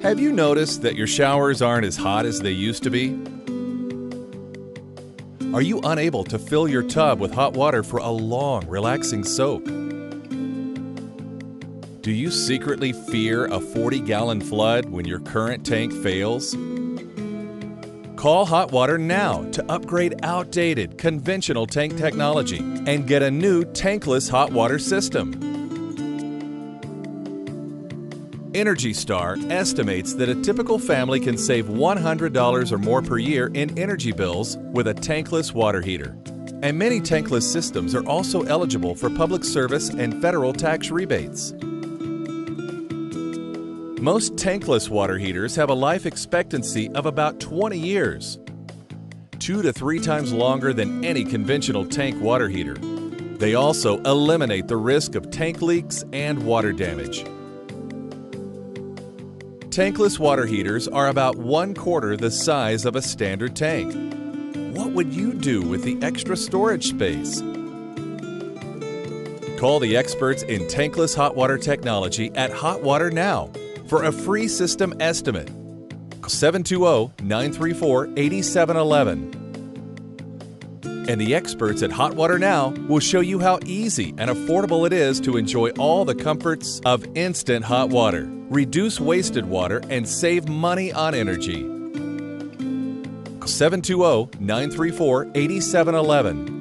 Have you noticed that your showers aren't as hot as they used to be? Are you unable to fill your tub with hot water for a long, relaxing soak? Do you secretly fear a 40-gallon flood when your current tank fails? Call Hot Water now to upgrade outdated conventional tank technology and get a new tankless hot water system. Energy Star estimates that a typical family can save $100 or more per year in energy bills with a tankless water heater. And many tankless systems are also eligible for public service and federal tax rebates. Most tankless water heaters have a life expectancy of about 20 years, 2 to 3 times longer than any conventional tank water heater. They also eliminate the risk of tank leaks and water damage. Tankless water heaters are about 1/4 the size of a standard tank. What would you do with the extra storage space? Call the experts in tankless hot water technology at Hot Water Now for a free system estimate. 720-934-8711. And the experts at Hot Water Now will show you how easy and affordable it is to enjoy all the comforts of instant hot water, reduce wasted water, and save money on energy. 720-934-8711.